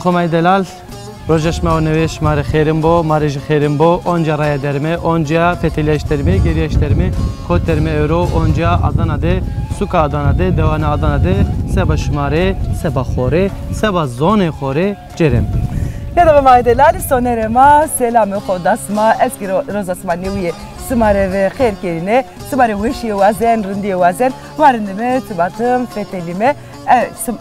خمای دلال روزش ما نویش مار خیرم با مارج خیرم با آنجا رای درمه آنجا فتیلش درمه گریش درمه کد درمه اورو آنجا آدانه ده سوک آدانه ده دوانه آدانه ده سبا شماره سبا خوره سبا زون خوره جرم Ya da maydeler sonerema selam xodasma eski rozasma neviye smare ve xerkerine smare wişi vazen rundi vazen varındime tıbatım fetelime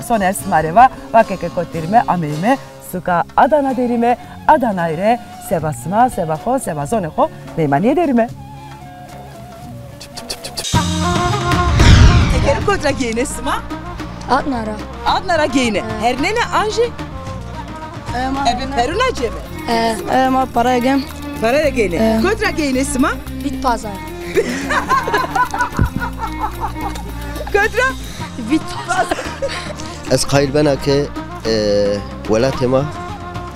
soner smare va vakeke kotirime amelime suka Adana derime Adana ile sebasma sebaho sebazoneho meymaniye derime. Tekerim kotra giyine sma? Adnara. Adnara giyine. Her nene anje? Ebe peruna cebe? Ma para gem. Para giyine. Kotra giyine sma? Bit pazar. Kotra? Bit pazar. از قایل بنا که ولات ما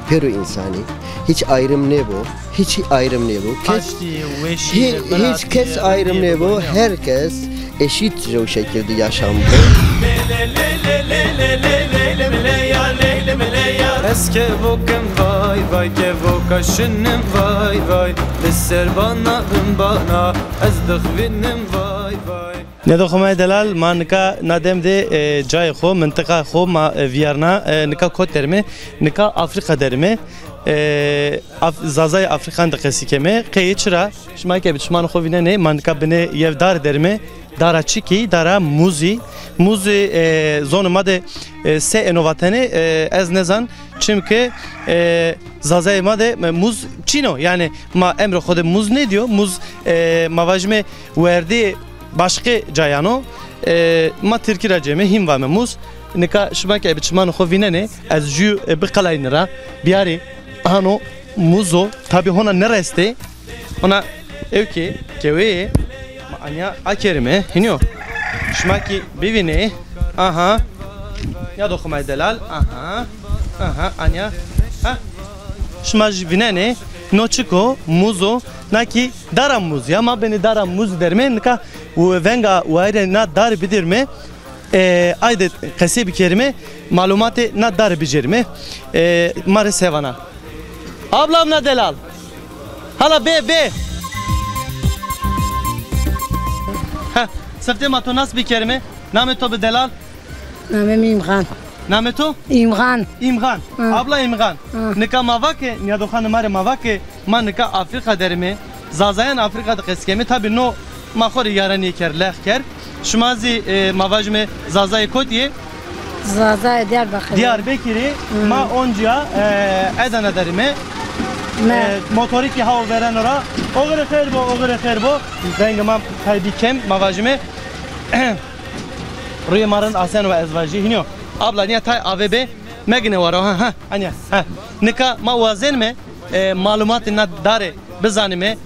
پیرو انسانی hiç ayrım ne bu? Hiç ayrım ne bu? Hiç kes ayrım ne bu? Herkes eşit o şekilde yaşamdı. Eske vokem vay vay ke vokaşınım vay vay Besser bana bana ez dıkhvinim vay vay ندو خمای دلال ما نکا نادم ده جای خو منطقه خو ما ویارنا نکا کد درمه نکا آفریقا درمه زازای آفریقان دقیقی کمه قیه چرا شما که بچمان خو وینه نه ما نکا بنه یو دار درمه دارا چیکی دارا موزی زون ماده سه انواتنه از نزان çünkü zazay made muz çino yani ma emre xode muz ne diyor muz mavajme verdi başka cayano ma Türkiye ceme him vame muz nika şuma ki biçman xo vinene az ju biqalaynira biyari ano muzo tabi hona nereste ona evki kewe ma anya akerime hiniyo şuma ki bivine aha ya do xumay delal aha anya ha şuma vinene noçiko muzo naki daram muz ya ma beni daram muz derme nika venga waire na dar bidirme ayde kase bir kerime malumatı na dar bicerme mare sevana ablam na delal hala be ha safte ma to nas bir kerime name to be delal name İmran. name to İmran. Abla İmran nika mavake ya do khanı mare mavake ma nika Afrika derime zazayan Afrika'da keskemi tabi no ma khori yarani ker lehker şmazi mavajme zazay kodiye Zazay Diyarbakır'ı ma onca Adana derime motorik ki hava veren ora ogre kherbo rengi ma kalbi kem mavajme ruye marın asen ve ezvaji hiniyo abla niye tay AVB megne var ha anya ha nika ma wazen me malumat na dare bizanime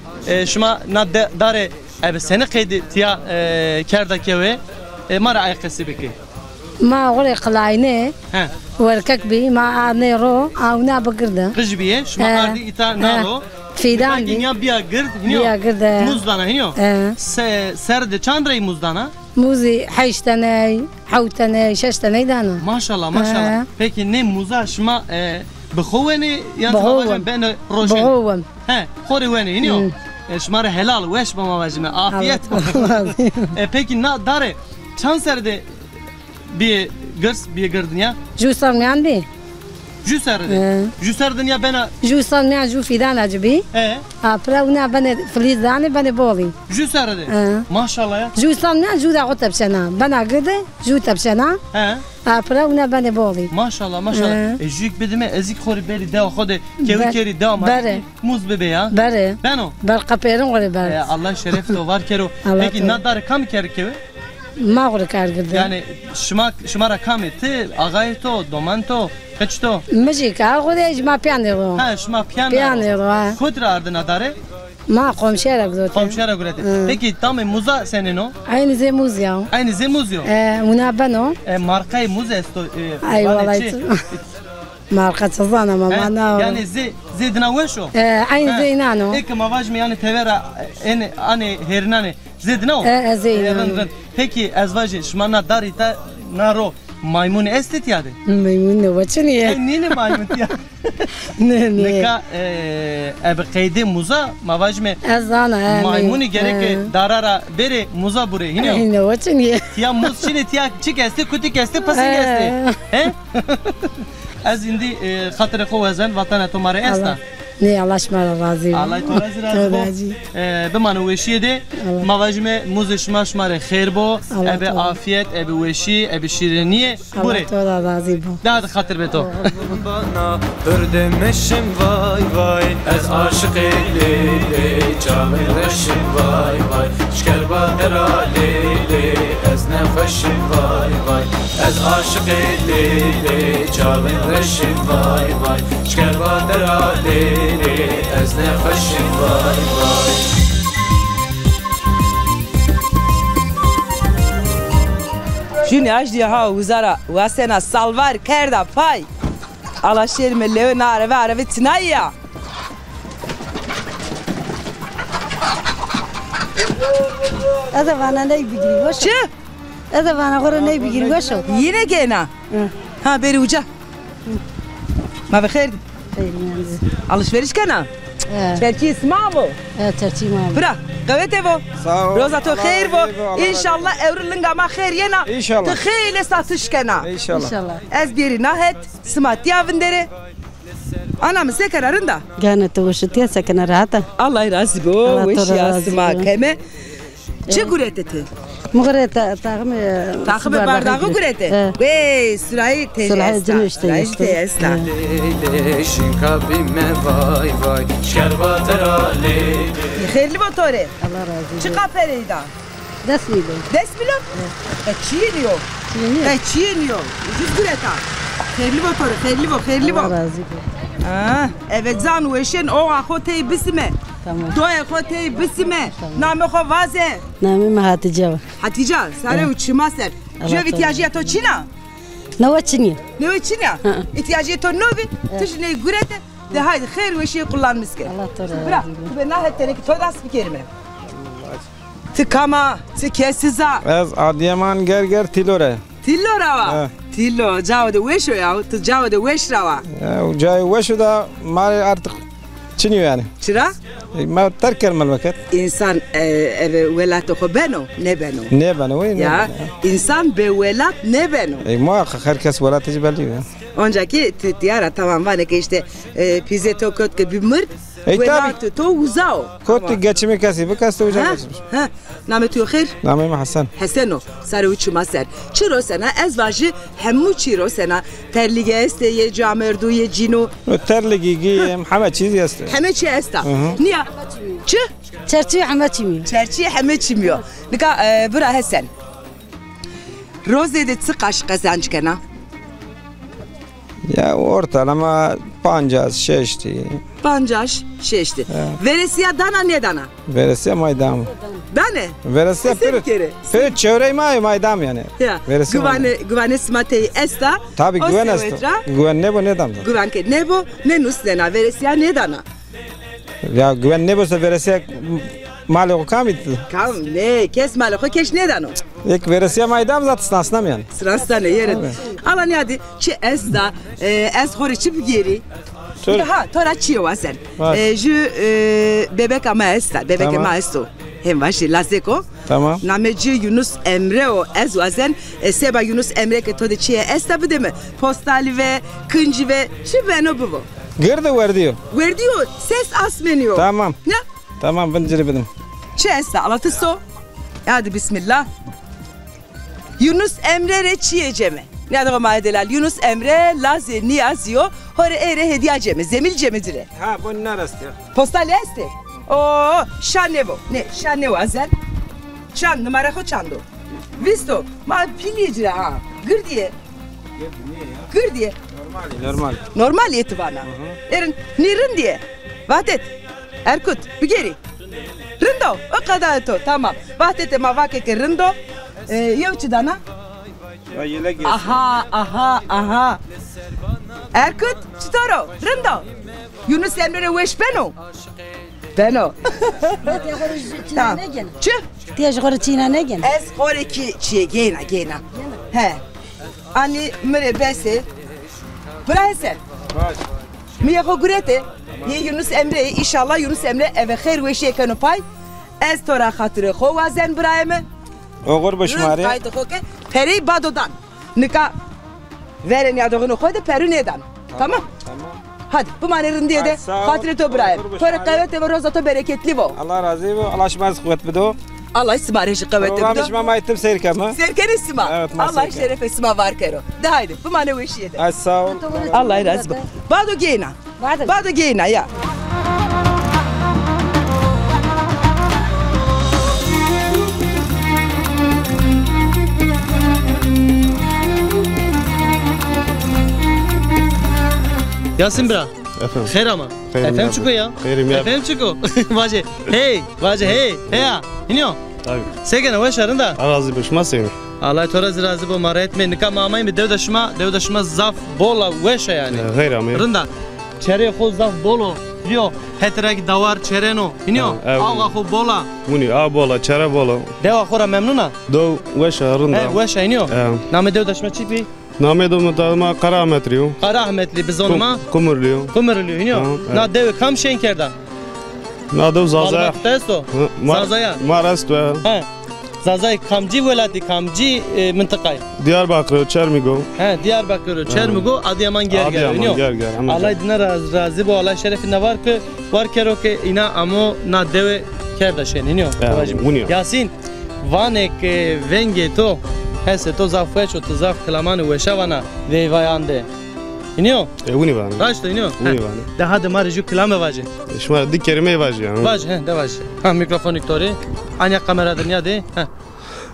şuma na dare abi seni kaydı tiya kerdaki ve mara ayakası beki ما غري قلاينه وركك بي ما نيرو او نا بقرده رجبيه شما قاردي اتا نارو فيدان دنيا بيا قرد هنيو موزدانا هنيو سرد چند ري موزدانا موزي حيشتناي حوتناي ششتناي دانا ما شاء الله ما شاء الله peki ne muza şma بخواني يعني بين روشن بخوان ها خوري وين هنيو şmara helal weş mama vajme afiyet peki na dare çan serde bir gırdnya جوسر عندي جوسر دنيا بنا جوسر مع جو فيدان عجبي براونا بنا فليس داني بنا بولي جوسر ده ما شاء الله يا جوسر مع جو دا قطب سنه بنا قده جو تبسنا براونا بنا بولي ما شاء الله ما شاء الله جيك بدمه ازيك خوري بالي دا خد كيوي كيري دا موز ببي يا بنو برقبيرن ولا بر الله شرفته var kero peki nadar kam kerkevi ما غور کار کرده یعنی شما را کم تی آقای تو دومان تو کچ تو مجی کار خودش ما پیانه رو ها شما پیانه رو خود را ارد نداره ما قمشهره گذاشته قمشهره گذاشته پeki tam muza senin o aynı ze muzya aynı ze muzyo munabano markayı muz esto ay vallahi marka çazana mama yani ze dinaweşo aynı ze inano ek mavaj mi yani tevera en ani hernane زدنا زين peki ezvacı şmana darita naro maymun estet yadı. Maymun ne vaçınıya? Nene maymun ya. Ne. Neka ev kaydı muza mavajme Azana. maymuni gerek darara bere muza bure yine. Ne vaçınıya? Tiya muz çine tiya çık esti kutik esti pası esti. He? Az indi hatırı kovazen vatana tomare esta. Ne Allah şmara razı. Allah razı olsun. Bimanu weşiye de mavajme muz şma şmare khair bo. Ebe afiyet, ebe weşi, ebe şiriniye bure. Allah razı bu. Daha da hatır beto. Bana ördemişim vay vay Ez aşık eyleyli Camil reşim vay vay Şkerba deraleyli Ez nefeşim vay vay Ez aşık eyleyli Camil reşim vay vay Şkerba deraleyli Ez nefeşim vay vay Juni ajdi ha wizara wasena salvar kerda pay. Allah şerme leo nare ve arave tinaya. Ada bana ne bigiri boş. Çı? Ada bana kore ne bigiri boş. Yine gena. Ha beri uca. Ma bekher. Alışveriş kana. Belki İsmail. Tertib abi. Bırak. Davet evo. Sağ ol. Roza to khair bo. İnşallah evrilin ama khair yena. İnşallah. To khair satış kana. İnşallah. Ez biri nahet. Smat yavindere. Anam se kararında. Gane to şutiya sakana rahata. Allah razı bo. Allah Ve razı şiyasma olsun. keme. Çı gureteti. Mugre takım Takım bardağı gurete. Ve sırayı Sırayı teyesta. Sırayı teyesta. Leyli şinkabime vay vay Şkerba deraleyli Hayırlı motoru. Allah razı olsun. Çıka pereyda. Desmilo. Desmilo? Çiğniyor. Çiğniyor. Ucuz gureta. Hayırlı motoru. Hayırlı Allah bu. razı olsun. Evet zan ve şen o akotey bisme. Tamam. Doya akotey bisme. Name ko vaze. Namim Hatice. Hatice, sare uçma ser. Je ihtiyacı to Çina. Ne vaçınıya? Ne Çina? İhtiyacı to novi. Tuş ne gurete. De haydi hayır ve şey kullanmış ki. Allah razı Bırak. olsun. Ben nahet teneki todas bir kelime. Tıkama, tıkesiza. Ez Adıyaman gerger tilore. Tillo rava. Tillo, cava de weşo ya. Tu cava de weş rava. Cay veşu da mari artık çiniyor yani. Çıra? Ma terk elmel vakit. İnsan eve velat o beno, ne beno. Ne bana ve Ya, insan be velat ne beno. Ma herkes velat icbali. Önceki tiyara tamam var ki işte pize to kot ke bir mırt. Velat to uzao. Kot geçimi kasi bu kastı hocam. Ha, namet yo khair. Namim Hasan. Hasano, sarı uçma ser. Çiro sana ezvajı hemmu çiro sana. Terlige este ye camerdu ye cino. Terligi giyim hama çiz yastı. Hemen çi esta. Niye? Çı? Çerçi Ahmetçimi. Çerçi hemen çimiyor. Nika bura Hasan. Rozede tıkaş kazanç kana. Ya ortalama pancaz şeşti. Pancaj şeşti. Veresiya dana ne dana? Veresiye maydam. Dane. Veresiye Sen kere. Peri çevreyi maydam yani. Ya. Veresiye Güvane smatei esta. Tabii güven esta. Güven ne bu ne damda? Güven ke ne bu? Ne nus dana? Veresiya ne dana? Ya güven ne bu veresiye mali o kamit. Kam ne? Kes malı keş ne dana? Ek veresiye maydam zaten asnam yani. Sırasında ne yerin? Alan hadi çi esta ez hori çip geri. Ha, tora çiyo vasen. Ju bebek ama esta, bebek ama esto. Hem başı lazeko. Tamam. Nameci Yunus Emre o ez vasen seba Yunus Emre ke tode çiye esta bu deme. Postali ve kıncı ve şu beno bu. Girdi verdiyor. Verdiyor. Ses asmeniyor. Tamam. Ne? Tamam ben ciribedim. Çi esta alatıso. Hadi bismillah. Yunus Emre reçiye ceme. Ne adı mahidelal? Yunus Emre Lazi Niyaziyo hore ere hediye ceme. Zemil cemedire. Ha bu neresi ya? Postali este. Oo, şanevo. Ne? Şanevo azel. Şan numara ko çando. Visto. Ma piliyecire ha. Gır diye. Gır diye. Normal. Normal yeti bana. Erin nirin diye. Vahdet. Erkut. Bir geri. Rindo. O kadar to. Tamam. Vahdete ma vakeke rindo. Yevçi dana. Aha. Erkut. Çitoro. Rindo. Yunus Emre'ne veş beno. Beno. Tamam. Çı? Tiyaj gore Çin'e ne gen? Ez horeki çiye gena. He. Ani mere bese. Brahsen. Miye ko gurete. Ye Yunus Emre inşallah Yunus Emre eve khair ve şey kanopay. Ez tora hatırı xo vazen brahme. Oğur başmari. Kayıt xoke. Peri badodan. Nika veren ya doğunu koydu peru neden? Tamam. Hadi bu manerin diye de hatırı to brahme. Tora kayıt ve roza to bereketli bo. Allah razı olsun. Allah şımaz kuvvet bido. Allah ismarışı kuvvetli bido. Program işime maytım serkeme. Serken isma. Evet, Allah şeref isma var kero. De haydi bu mane bu işi de. Ay sağ ol. Allah razı olsun. Bado gena. Bado gena ya. Yasin bra. Efendim. Khair ama. Efendim çıkıyor ya. Khairim ya. Efendim çıkıyor. Vaje. Hey. Vaje hey. Hey ya. İniyor. Tabii. Segene ve şarında. Arazi başıma seni. Allah toraz razı bu maret me nika mamay mi devdaşma zaf bola veşa yani. Hayır ama. Rında. Çere xo zaf bolo. Biliyor. Heterek davar çereno. İniyor. Evet. Ava xo bola. Muni a bola, çara bola. Deva xora memnuna. Do veşa rında. He veşa iniyor. Name devdaşma çipi. Name do mutama karametriyo. Kara Ahmetli biz onuma. Kumurliyo. Kumurliyo iniyor. Na dev kam şenkerda. Na do zaza. Albat testo. Zazaya. Marastu. He. Zazay kamci velati kamci mıntıkay. Diyarbakır, Çermigo. He Diyarbakır, Çermigo, Adıyaman Gerger iniyor. Gerger. Allah dine razı bu Allah şerefinde var ki kero ki ina amo na deve kerdaşen iniyor. Yasin vanek venge to hese to zafeço to zaf klamanı ve şavana ve vayande. İniyor. Uni var. Kaçta iniyor? Uni var. De hadi mariju klame vacı. Şma dik kelime vacı ya. Vacı he de vacı. Ha mikrofon iktori. Anya kameradır ya de. Ha.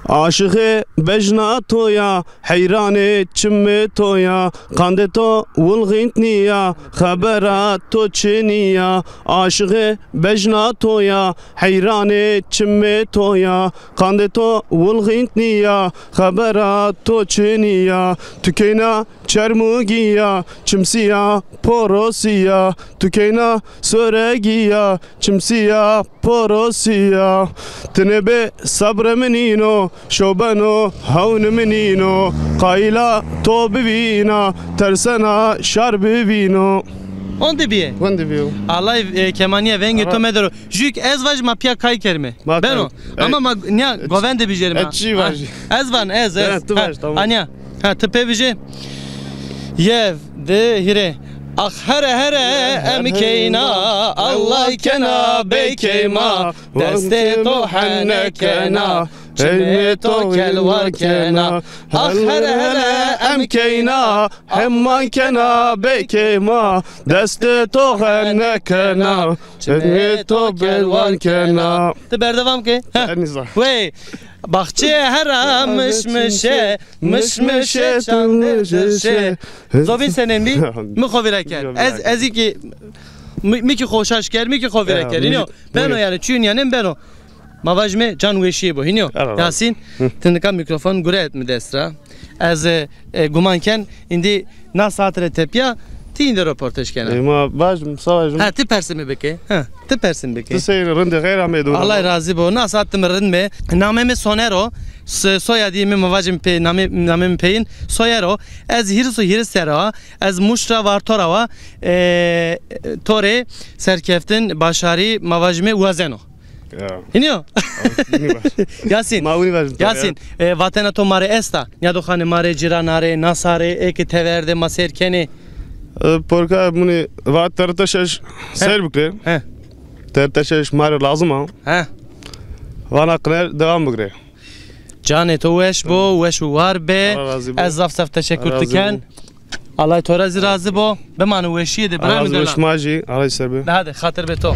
عاشق بجنا تویا حیران چم تویا قند تو ولغنت نیا خبرات تو چنیا عاشق بجنا تویا حیران چم تویا قند تو ولغنت نیا خبرات تو چنیا تکینا چرموگیا چمسیا پروسیا تکینا سرگیا چمسیا پروسیا تنبه صبر منینو شوبانو هون منینو قایلا تو ببینا ترسنا شر ببینو On de biye. وند بیو Allah kemaniye venge to medero. Juk ez vaj ma pia kai kerme. Beno. Ama ma nya govende bijerim. Etçi vaj. Ez van ez. Tu vaj tamam. Anya. Ha tepe bije. Yev de hire. Ah here emkeyna Allah kena beykeyma deste to hanekena çeme to kelvar kena ah here emkeyna hemman kena beykeyma deste to hanekena çeme to kelvar kena te berdevam ke ve bahçe haramışmışe mışmışe çanmışe Zovin senin mi xoviraker ez ki mi ki xoşaş ker mi ki xoviraker iniyor ben o yani çün yani ben o mavajme can veşi bu iniyor Yasin tindika mikrofon gure etmi destra ez gumanken indi na saatre tepya Tinde röportaj kena. Ma vajm savajm. Ha ti persimi beke. Ha ti persim beke. Ti seyir rinde gayr amedu. Allah razı bu. Nas attım rinde. Nameme sonero. Soyadimi mavajim pe namem peyin soyero. Ez hirso hirsera. Ez muşra var torava. Tore serkeftin başari mavajime uazeno. İniyor. Yasin. Yasin. Vatana to mare esta. Ya dokhane mare ciranare nasare ek teverde maserkeni. Porka muni va tertaşeş serbukle. He. Tertaşeş mare lazım ha. He. Vana kner devam bugre. Cane to weş bo weş war be. Az zaf teşekkür tüken. Allah toraz razı bo. Be manu weşiye de bırak mı dela. Weş maji Allah serbe. Hadi hatır be to.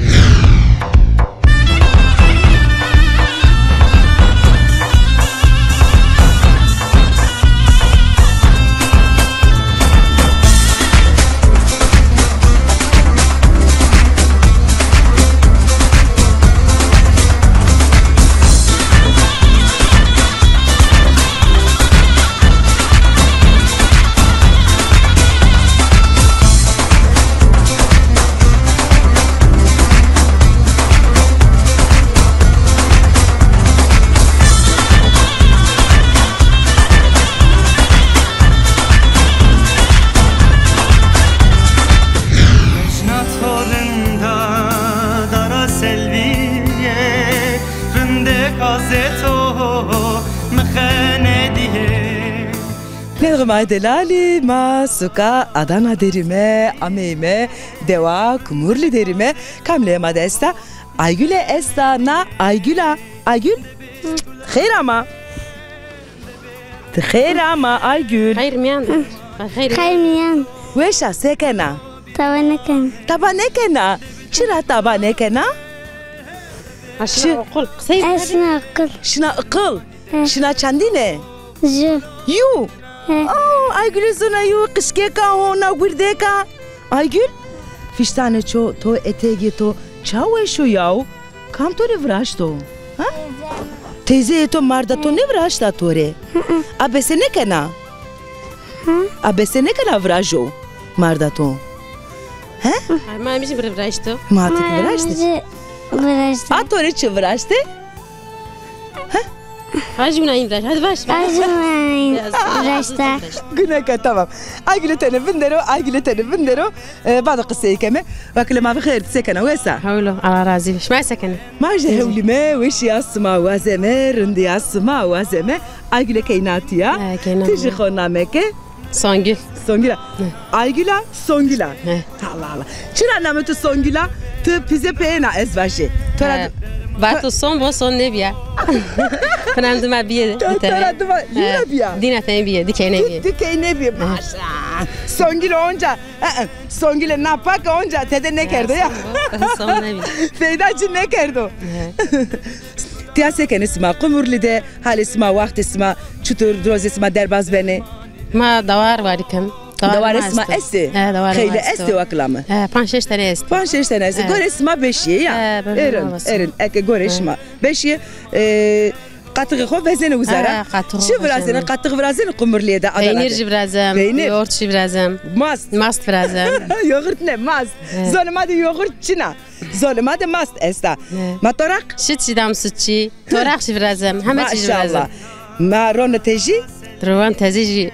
Nığmay delali ma suka Adana derime ameyme deva kumurli derime kamle ma desta Aygül'e esta na Aygül'a Aygül Hayır ama Hayır ama Aygül خير ميان خير خير ميان Veşa sekena تونكن Tabanekena Çıra tabanekena عشان قل سيب أسمع قل Şına ıkıl Şına çandine جو Yu He. Aygül zona yu kışkeka hona gurdeka Aygül Fiştane ço to etegi to Çawe şu yav Kam to ne vraşto Ha? Teyze to marda to ne vraşta tore Abese ne kena Abese ne kena vrajo Marda to ما مش برفرشتو Matik vraştı برشت A tore çı vraştı هاجي من عين هذا باش أجمعين برشت Güneka tamam Aygül'e tane bindero Aygül'e tane bindero Bazı kısayı keme Vakile ma bخير تسكنا ويسا حولو على رازي ايش ما سكن ما جهولي ما وش يسمع وزمه رندي يسمع وزمه Aygül'e keynatiya كاينه Tiji khonameke سونجل Songila Aygül'a Songila He. Allah Allah Çıra nametu Songila Tı pize peyna ezvaşi Tora باتو صون بو صون نبيا فنام دما بيه Tora dıma Yine biya دينا ثاني بيه دي كاينه بيه Dike ne bir maşa Songila onca Songila napak onca Tede ne kerdo ya صون نبي Feydacı ne kerdo Tiya seken isma Kumurli de Hal isma Vakt isma Çutur droz isma Derbaz beni ما دوار واركم Davar isma esti دوار Kheyli esti vaklamı بانشش تاني است Pan şeş tanesi Gore isma beşiye ya böyle Erin olmasın. Erin Eke gore isma Beşiye Qatığı xo vezene uzara qatığı Şu vrazene vezene. Qatığı vrazene Kumurliye de peynir jibrazem Peynir. yoğurt jibrazem Mast mast frazem Yoğurt ne mast Zolma de yoğurt çina Zolma de mast esta Matorak شت شدام ستشي توراق جبرازم همه چی Maşallah جبرازم Ma ron teji روان تزيجي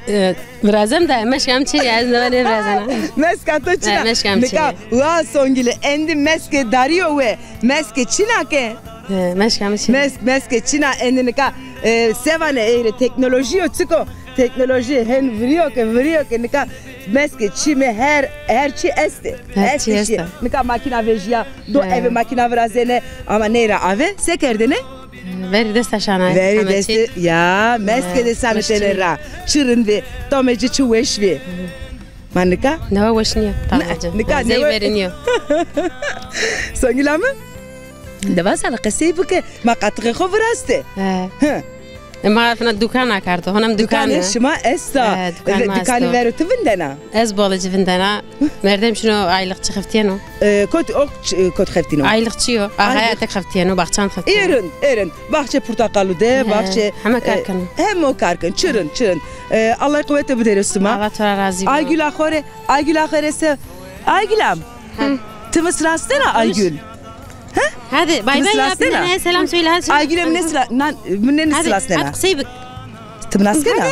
برازم ده مش كم چی از نوانه برازنا Meskato çina meşkem Nika Ua songile Endi meske dario ve Meske çina ke مش كم چی Meske çina endi nika Sevane eyle teknoloji o çıko Teknoloji hen vriyo ke nika Meske çime her çi esti Her çi esti. Nika makina vejiya Do He. eve makina vrazene Ama neyra ave Sekerdene veri desta şanay Veri desti ya Meske de sametelera Çırın ve Tomeci çuveşvi Manika نوا وشنيا طبعا نكا زي نوا- برينيو Songila mı? Deva sana kısayı bu ke Makatığı xo vraste ما عرفنا الدكان كارتو هنم Dükkanı دكان şıma esta Dükkan mı Dükkanı esta? veru tıvındana از بالج فندنا مردم شنو عيلق خفتينو Kot ok kot xeftino عيلق تشيو حياتك خفتينو باختان خفتينو Erin Bahçe portakalı de Bahçe Hemen karkın. Hem o karkın Çırın Allah kuvvete bu deriz sıma الله ترى راضي Aygül ahore Aygül ahorese Aygül'am Tımıs rastena Aygül هذا باي باي يا تمسلاسنا. ابني سلام سوي لها Aygül'em ne sıra Münnen هذا sılasena قصيبك Tımnaskena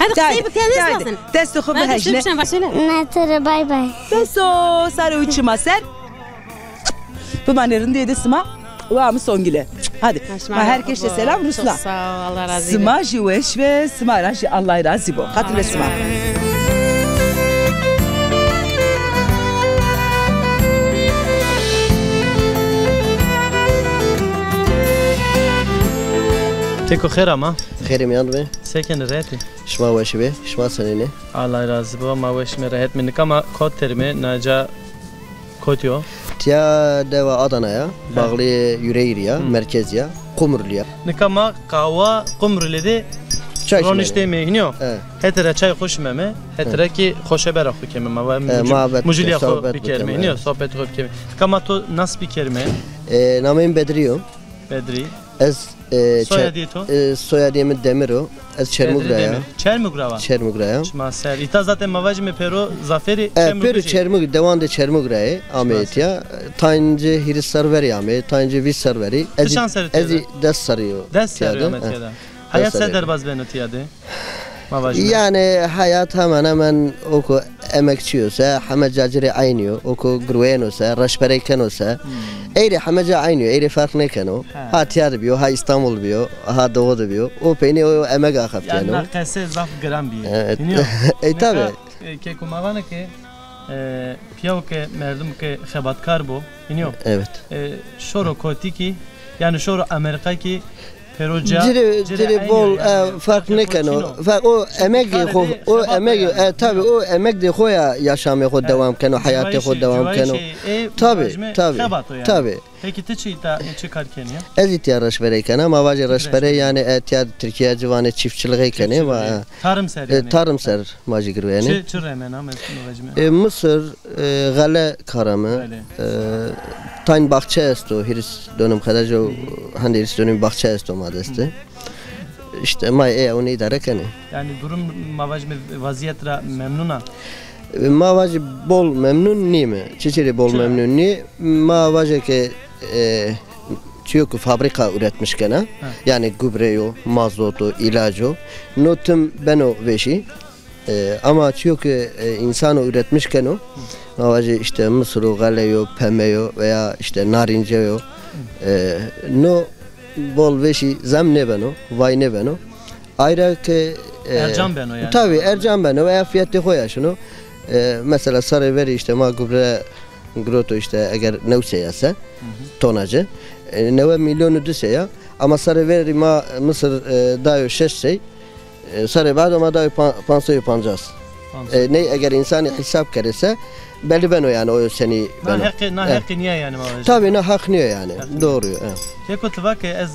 هذا قصيبك يا نسلسن Desto xo هذا شو behejne بشن بسوله ناتر باي باي Desto sarı uçuma sen Bu manerin diye de sıma Var mı songile Hadi herkese selam Rusla الله راضي Sıma jiveş ve sıma raji Allah razı bo Hatırla sıma Teko خیر ama خیر میان به Seken rehti شما واشی به شما سنینه Allah razı bo ma veş me rehet min kama kod terime naca kodyo تیا دوا آدانایا باغلی yüreğiriya merkeziya kumurluya nikama kahva kumruledi çay Ronişte mehniyo Evet. Hetere çay hoş meme Hetere ki hoşe berak bu keme ma muhabbet, Muciliya sohbet bir bu kelime keme, niyo evet. sohbet hoş keme Kama to nasıl bir kelime Namim Bedriyo Bedri Ez Soyadı to soyadımı Demiro Ez Çermugraya Çermugrava Çermugraya Şma ser İta zaten mavacı me pero zaferi Pero Çermug devan de Çermugraya Ametya Tancı Hiris Sarveri Ame Tancı Vis Sarveri Tışan sarı Ez des sarıyor Dest seriyor Tiyade, metiyada Hayat sarıyor. seder baz benotiyade Yani hayat hemen hemen oku emekçiyorsa, hamacacırı aynı, oku gruyen olsa, raşbereyken olsa, eğri hamaca aynı, eğri fark neken o. Ha tiyatro biyo, ha İstanbul biyo, ha Doğu biyo. O peyni o emek akıp yani. Yani nakese zaf gram biyo. Evet. Tabii. Ke kumavana ke piyav ke merdum ke xebatkar bo. İniyor. Evet. Şoro kotiki yani şoro Amerika ki Peruca Ciri bol fark neken o. O emek de o emek tabii o emek de koya yaşamı ko devam keno hayatı ko devam keno. Tabii. Peki te çıkarken ya? Ez ihtiyar raşbereyken ama vacı raşbere yani ihtiyar Türkiye civanı çiftçiliğiyken ama tarımsar yani. Tarımsar macı giriyor yani. Çırremen ama vacime. Mısır gale karamı tayn bahçe esto hiris dönüm kadar jo hani hiris dönüm bahçe esto madeste. İşte may onu idare kene. Yani durum mavacime vaziyetra memnuna. Mavacı bol memnun ni mi? Çeçeri bol memnun ni. Mavacı ki çünkü fabrika üretmiş gene. Yani gübreyo, mazotu, ilacı. Notum ben o veşi. Ama çünkü insan üretmişken o. Mavacı işte mısırı, galeyo, pemeyo veya işte narinceyo. No bol veşi zam ne ben o, vay ne ben o. Ayrıca ki Ercan ben o yani. Tabii Ercan ben o veya fiyatı koya şunu. Mesela sarı veri işte ma gübre groto işte eğer nevseyse tonajı neve milyonu düseye ama sarı veri ma Mısır dayo şeşsey sarı bad ama dayo pansoyu pancas ne eğer insanı hesap kerese belli ben o yani o seni ben na hakkı niye yani tabii na hak niye yani doğru Keko tvake ez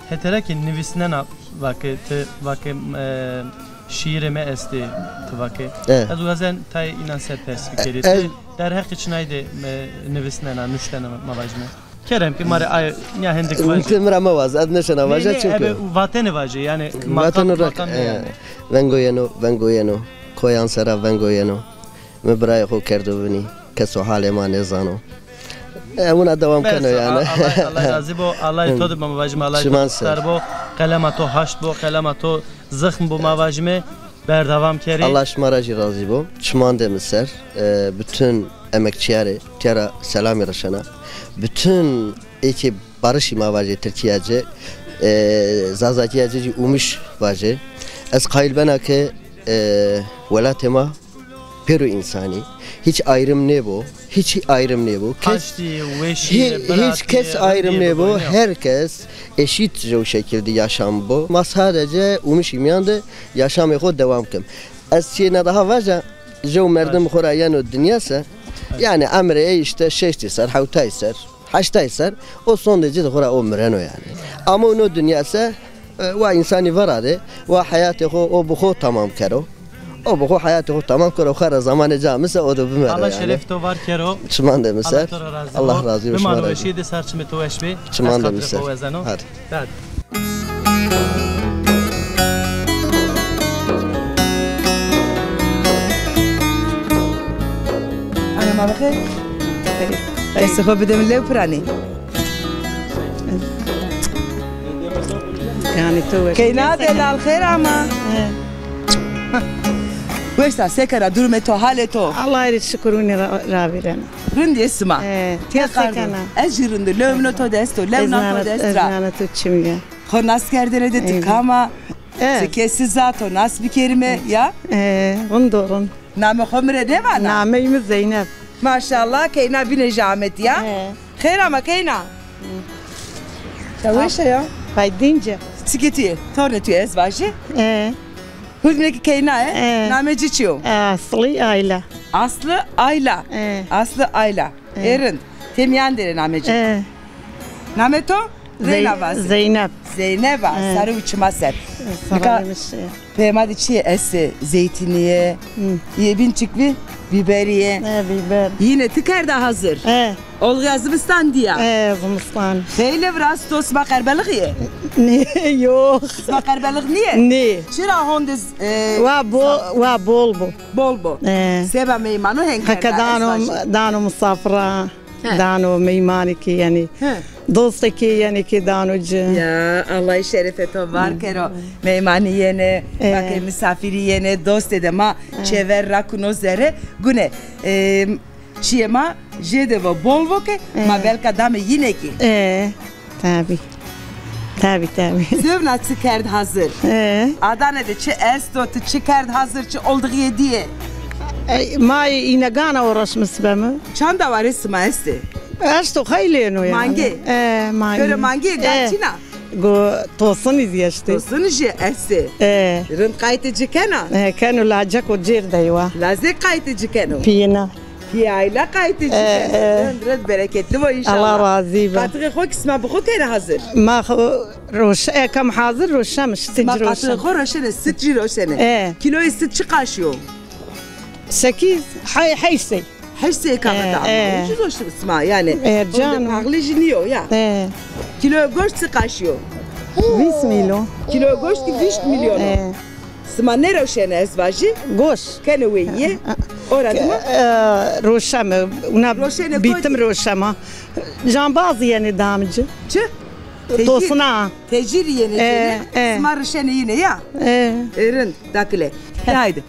hetereki nivisnen vake şiirime esti tvake. Ez uazen tay inanse perspektifi. Der hakkı çnayde nivisnena nüştena mavajme. Kerem ki mare ay ya hendik var. Kimra mavaz adneşana vaja çünkü. Ebe vatene vaje yani makam vengoyeno koyan sera vengoyeno. Me bray ho kerdo beni keso hale ma nezano. Buna devam kano yani. Allah razı bo Allah todo mavajme Allah sarbo kalamato haşt bo kalamato zıxm bu mavajme berdavam keri. Allah şmaracı razı bo. Çman demişler. Bütün emekçileri tera selam yarışana. Bütün ekip barış mavajı Türkiye'ce zazakiyacı umuş vajı. Ez kayıl bana ki velatema Peru insani. Hiç ayrım ne bu? Hiç ayrım ne bu? Hiç kes ayrım ne bu? Herkes eşit o şekilde yaşam bu. Ama sadece umuş imyandı yaşam eko devam kim. Esiyene daha varca jo merdem khorayan o dünyası. Yani amre işte şeştisar, havtaysar, haştaysar o son derece khora o mreno yani. Ama o dünyası ve insani varade ve hayatı o bu tamam karo. O bu hayatı tamam karo khara zamanı camisa o da bu yani. Allah şeref to var karo. Çman demişler. Allah razı olsun. Mano şide sarçme to eşbe. Çman demişler. Hadi. Ana ma bخير. Ese ho bedem lev prani. Yani to. Keyna delal khair ama. Questa sekara durme to haleto. Allah şükrünü raviren. Rundi esma. Tekana. Ejrinde levno to desto, levno to destra. Ezana to çimge. Honas kerdere de tıkama. Sekesi zato nas bir kelime ya. Ondorun. Name khomre de var. Nameyimiz Zeynep. Maşallah keyna bir necamet ya. Khair ama keyna. Tawiş ya. Faydince. Siketi. Tornetu ezvajı. Hülmeki keyna nameci çiyo. Aslı Ayla. Aslı Ayla. Aslı Ayla. Erin. Temyan dere nameci. Nameto? Zeynep. Zeynep. Sarı uçma ser. Peyma diçi esi zeytiniye. Bin çıkvi biberiye. Biber. Yine tıkar da hazır. Olga Zıbıstan diye. Zıbıstan. Feyle biraz tost makarbalık ye. Ne yok. Makarbalık niye? Ne? Çıra hondiz. Wa bol bu. Bol bu. Seba meymanu henker. Hakadanum musafra. دانو میمانی کی یعنی دوست کی یعنی کی دانو جه Ya Allah şerefet o var kero meymaniyene bak misafiriyene dost edema çever rakunozere gune çiyema jede ve bolvoke ma belka dame yine ki tabi tabi zövna çıkard hazır Adana'da çi esto çıkard hazır çi olduğu yediye ما اینا گانا ورسمس بمه çanda var esma esti Esto خیلی نویا mangi mangi böyle mangi gerçina گو توصنی دیشتی توصنی esti rın kaytıcı kena کنو لاجک و جیر دیوا lazı kaytıcı kena پینا Piyayla kaytıcı kena bereketli bu inşallah Allah razı be Katığı koy kisma bu kere hazır ما روش کم حاضر روشم استج Ma katığı روشم koy roşene sütçü roşene kiloyu süt çıkarşıyor 8 حیسی Hepsi kadar ucuz hoştu isma yani canım Ağlı jiniyor ya Kilo goş çıkarşıyor 20 milyon Kilo goş ki 20 milyon Isma ne roşene ezvacı goş Keneviye Orada mı? روشم اونا بیتم روشم جانبازی یعنی دامجı توصنا Tecir yeni Isma roşene yine ya Rın dakile Haydi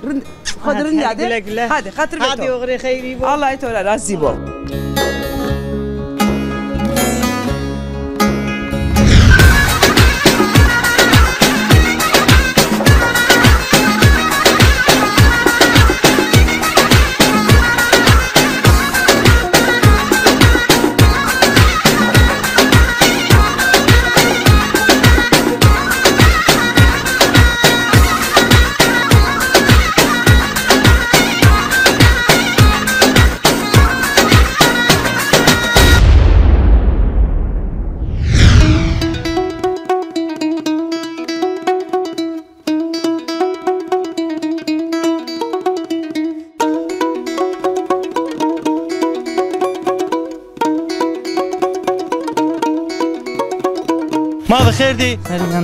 Rın Kadırın hadi hadi katır beto hadi oğri hayri bu Allah'a itola razı bol ما بخیر دی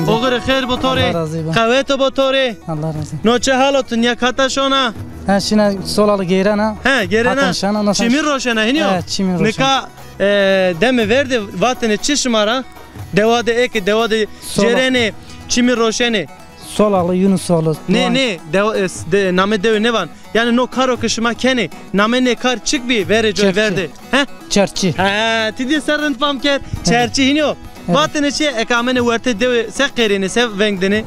اوگر خیر بطوری قویت بطوری Allah razı نوچه حالتون یک حتا شونا Ha şimdi solalı geyren he gerena çimir roşena hiniyo nika deme verdi vatene çişmara devade ek devade cerene çimir roşeni solalı Yunusoğlu ne name dev ne van yani no karo kışma keni name ne kar çık bir verece verdi he çerçi ha tidi sarın famker çerçi hiniyo vatene çe ekamene verte dev sekkerine sev vengdeni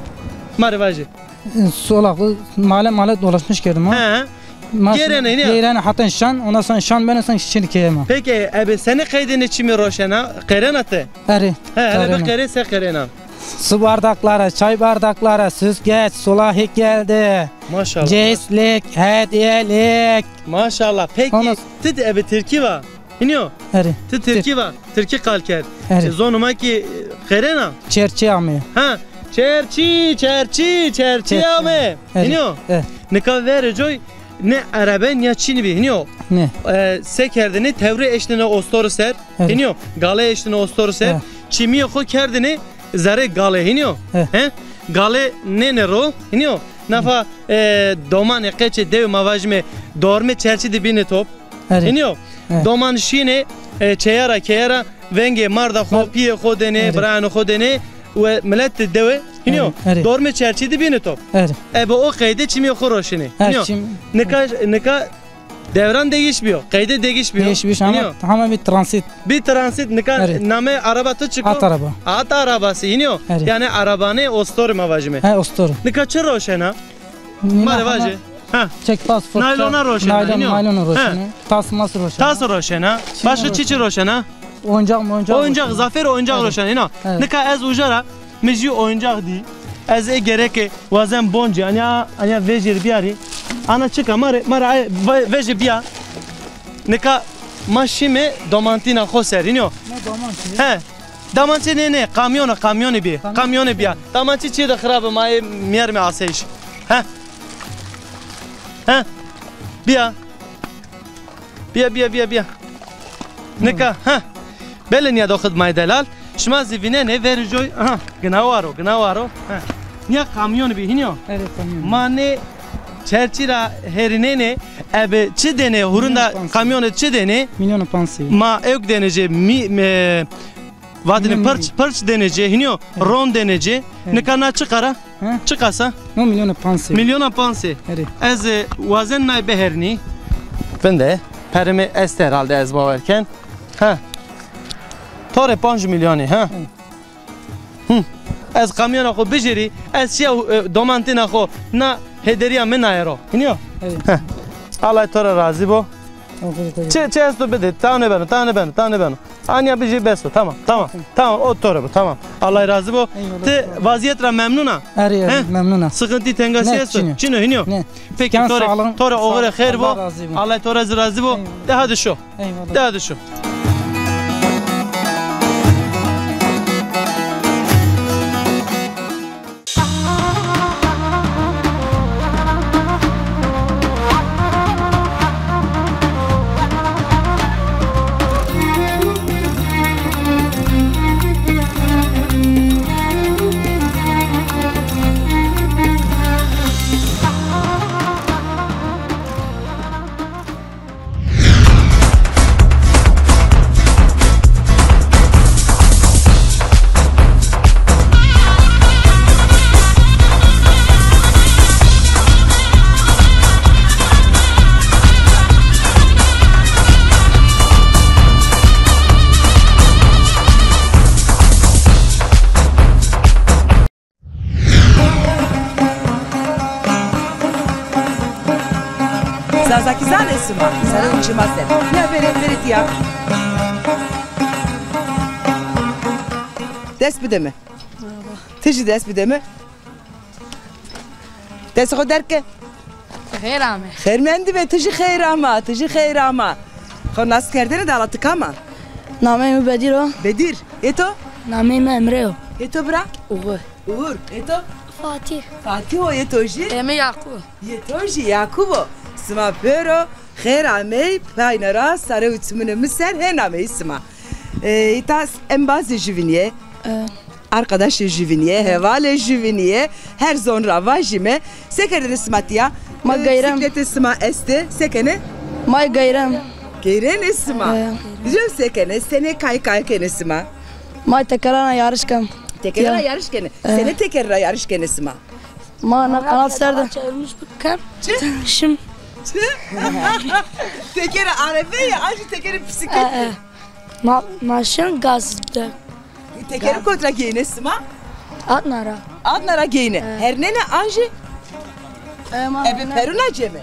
marvajı solalı mahalle dolaşmış gördüm ha Gerene ne? Gerene hatta şan, ondan sonra şan ben sen şirkeye mi? Peki abi seni kaydın içimi roşena, kerenatı? Eri. He, kere se kerena. Su bardaklara, çay bardaklara süzgeç, sulahik geldi. Maşallah. Ceyslik, hediyelik. Maşallah. Peki, tit abi Türkiye var. İniyor. Eri. Tit Türkiye var. Türkiye kalker. Eri. Zonuma ki kerena. Çerçi amı. Ha. Çerçi amı. İniyor. Ne kadar vericoy. Ne Araben ya Çin bir hiniyo. Ne? Sekerdini tevri eşliğine ostoru ser. Hiniyo. Gale eşliğine ostoru ser. Çimiye ko kerdini zare gale hiniyo. He? Gale ne ro hiniyo. Nafa doman ekeçe dev mavajme dorme çerçi dibine top. Hiniyo. Doman şine çeyara keyara venge marda xo piye xo dene brano xo dene ve millet deve hiniyo. Dorme çerçi dibine top. Ebe o kayde çimiye xo roşine. Hiniyo. Nika devran değişmiyor. Kayde değişmiyor. Değişmiş ama tamamen bir transit. Bir transit nika name araba çıkıyor. At araba. At arabası iniyor. Yani arabanı ostor mavajme. He ostor. Nika çı roşena. Marvajı. Ha. Çek pasport. Naylona roşena. Naylona roşena. Tasması roşena. Tas roşena. Başka çiçi roşena. Oyuncak. Oyuncak zafer oyuncak roşena ino. Nika ez ujara mezi oyuncak di. Ez gerek vazen bonci anya vejir biari. Ana çıka mara vejir bia. Nika maşime domantina xoser ino. Ne domanti? He. Damançı ne? Kamyonu bir. Kamyonu bir. Damançı çiğde xarabı may miyer mi aseyiş. He. He. Bia. Nika. He. Belen ya doxud may delal. Şma zivine ne vericoy. Aha. Gnawaro. He. Niye kamyonu bir hiniyo? Evet kamyon. Mane çerçira herinene ebe çi dene hurunda kamyonet çi dene Milyon pansi. ma ek denece vadine parç denece hiniyo ron denece ne kana çıkara çıkasa No milyon pansi. milyona pansi Hadi. ez wazen nay beherni ben de perimi est herhalde ez baverken ha tore 5 milyoni ha ez kamyona xo bijeri ez şey domantina xo na hederiya min ayro hiniyo Allah tore razı bo çe ez to bede tane ben Anya biji beso tamam o tore bu tamam Allah razı bo te vaziyetra memnuna Memnuna. sıkıntı tengasiyeso çino hiniyo peki tore oğre khair bo Allah tore razı bo de hadi şu de hadi şu Zazakizane suma, sarı uçmazlar. Ya verit ya. Despide mi? Tişi despide mi? Desko derke? Khairame. Khairmendi ve tişi khairama. Khon askerdene de alatık ama. Namem Bediro. Bedir. Eto? Namem Emreo. Eto bra? Uğur. Eto? Fatih o yetoji? Eme Yakup. Yetoji Yakubo. Sma pero khairame paynara sarı uçmunu miser hename isma. İtas embazı juveniye. Arkadaşı juveniye, hevale juveniye, her zon ravajime. Sekere ismatiya. Ma gayram. Siklete isma este. Sekene? Ma gayram. Gayren isma. Diyor sekene. Sene kay isma. Ma tekrarına yarışkam. Tekerra yarışkene. Sene tekerra yarışkene isma. Ma na kanal serda. Çevirmiş bakar. Şim. Tekere arabe ya, acı tekere bisiklet. Maşın gazda. Tekere kontra giyine isma. Adnara giyine. Her nene anji? Ebe peruna cemi.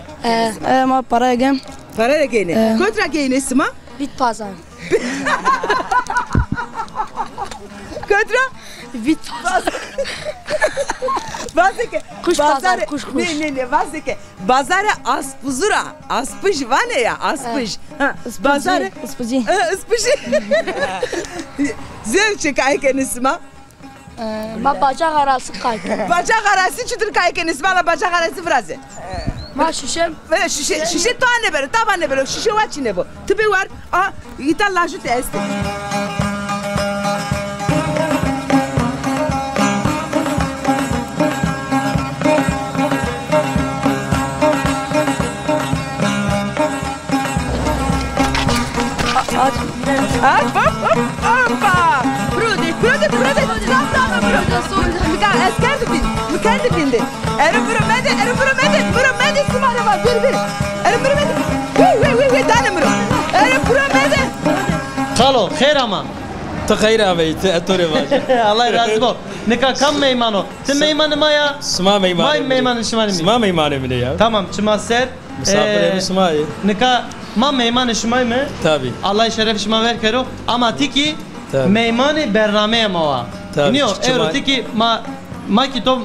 Ma paraya gem. Paraya giyine. Kontra giyine isma. Bit pazar. Kontra? Bit pazar. Vazike. Kuş pazar, kuş. Ne vazike. Bazara aspuzura. Aspıj vane ya, aspıj. Bazara. Aspıji. Aspıji. Zevçe kayken isma. Ma bacak arası kayken. Bacak arası çıtır kayken isma la bacak arası fraze. Ma şişem. Şişe tane böyle, tabane böyle, şişe var çine bu. Tıbı var. İtalya şu testi. Hoppa! Brudi! Mükemmel bindi. Eri brumedi, sumara var, bir. Eri brumedi. Tane bro. Eri brumedi. Kalo, khair ama. تخير أبيت أتوري باجي الله يرزقك نكا كم ميمانو تميمان ما يا سما ميمان ما ميمان شمال سما ميمان من يا tamam çmaser مسافر سما نكا ما ميمان شمال mı tabi Allah şeref şma ver kero ama tiki meymanı berrame ma niyo ero tiki ma ki tom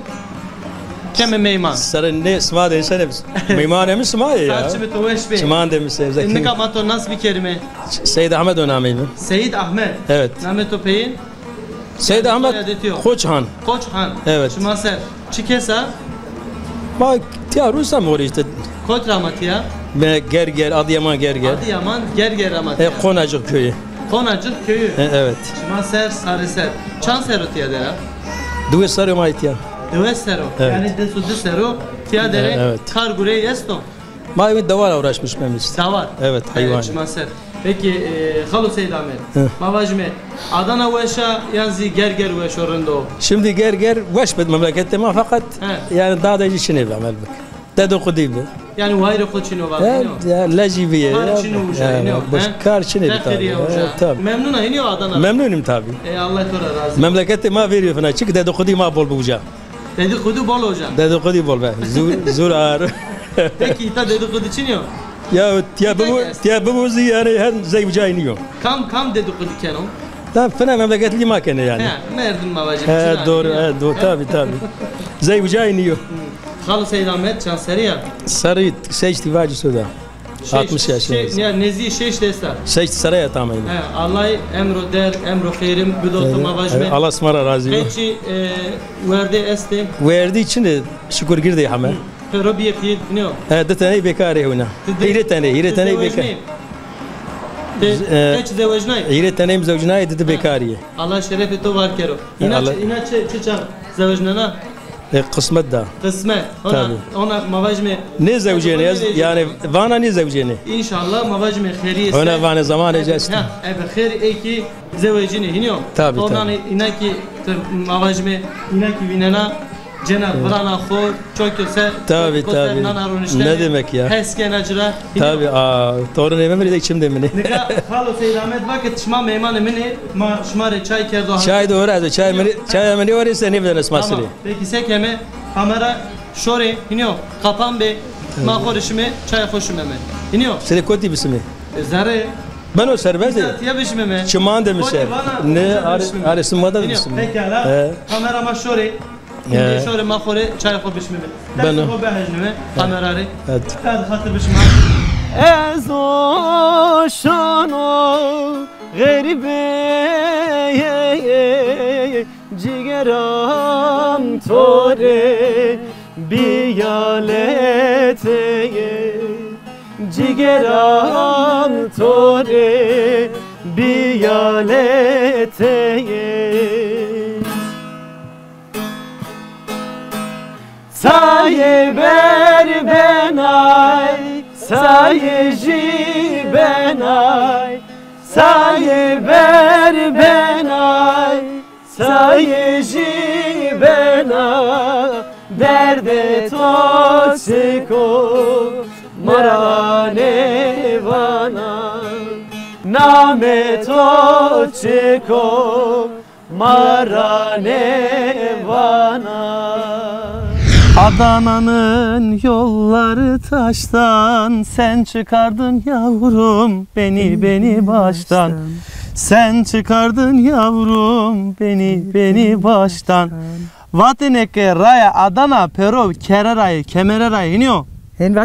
كم ميمان سر الناس ما ده سنة بس ميمان هم سما يا سمان ده مسافر إنك ما تو ناس بكلمة سيد أحمد ونامي سيد أحمد evet نامه تو بين سيد أحمد Koçhan evet شو ما سر چيكسا ما تيا روسا موريت Koç Ramatya Gerger Adıyaman Gerger Gerger Ramatya Konacık köyü Konacık köyü evet شو ما سر Sarıser Çan serutiya dera Duy sarı maytya Dövesero. Evet. Yani desero. Tiyadere Evet. kargure yesto. Ma evet davar uğraşmış memlist. Davar. Evet hayvan. Çimaser. Peki Halu Seydamer. Mavajme. Adana veşa yanzi gerger veşorunda. Şimdi ger veş memlekette ma fakat yani daha da işini yapamel bak. Dedikodu bu. Yani vayre koçino var. Ya lacibiye. Karçino uca. Baş karçino bir tabi. Memnun iniyor Adana. Memnunum tabi. Allah tora razı. Memlekette ma veriyor falan çık dedikodu ma bol buca. Dedikodu bol hocam. Dedikodu bol be. Zur ağır. Peki ita dedikodu çiniyor. Ya bu yani her zey buca iniyor. Kam dedikodu kenon. Da fena memleketli makine yani. Merdin mavacım. Doğru tabi. Zey buca iniyor. Halı Seydamet Çanseriya. Sarı seçti vacı suda. 60 yaşındayız. Ya nezi şeş destar. Seçti saraya tamam. Allah emro der, emro khairim bidotu mavajme. Allah smara razı. Peki verdi este. Verdi için de şükür girdi hemen. Pero bir yedi ne o? De tane bekar huna. Hire tane bekar. Hiç zevajnay. Hire tane mzevjnay dedi bekariye. Allah şerefi to var kero. İnaçe çiçan zevajnana. Kısmet da. Kısmet. Ona mavajme. Ne zevcene yani vana ne zevcene. İnşallah mavajme khairi. Ona vana zaman ecesti. Evet khairi eki zevajine hiniyor. Tabii. Ondan inaki mavajme inaki vinana. Cenab Vrana xo çok köse. Tabii. Ne demek ya? Hesken acıra. Tabii. Doğru ne memeli de içimde mi ne? Nika halı Seydamet vakit şma meymanı meni ma şmare çay kerdo. Çay doğru az çay meni var ise ne bilen esmasri. Tamam. Peki sekeme kamera şore iniyor. Kapan be ma xorişime çay xoşumeme. İniyor. Seni koti bismi. Zare ben o serbest de. Ya bişmeme. Çuman demişler. Ne arasında bismi. Pekala. Kamera ma şore. Şimdi şöyle mahore çay koy bişmeme. Ben o behecneme kamerayı. Evet. Hadi hatır bişme. Ezo şano garibe cigeram tore biyalete cigeram tore biyalete Saye ber benay, saye ji benay, saye ber benay, saye ji benay, derde to çeko marane vana, name to çeko marane vana. Adana'nın yolları taştan, sen çıkardın yavrum beni baştan. Sen çıkardın yavrum beni baştan. Vateneke raya Adana pero kererayı kemererayı iniyor. Hin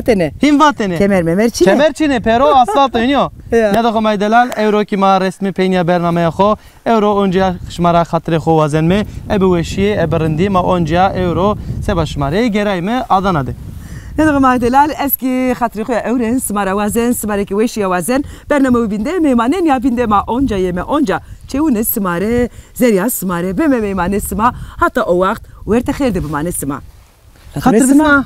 vatene. Kemer memerçine. Kemerçine pero asfalto iniyor. Ne de komay delal euro ki ma resmi penya bernameye xo euro onca şmara xatre xo vazenme ebu veşi eberindi ma onca euro seba şmare gerayme Adana'da. Ne de komay delal eski xatre xo euro smara vazen smara ki veşi vazen bername binde meymanen ya binde ma onca yeme onca çevune smare zeriya smare be meymanen sma hatta o vakt verte xerde bu mane sma. Xatre sma.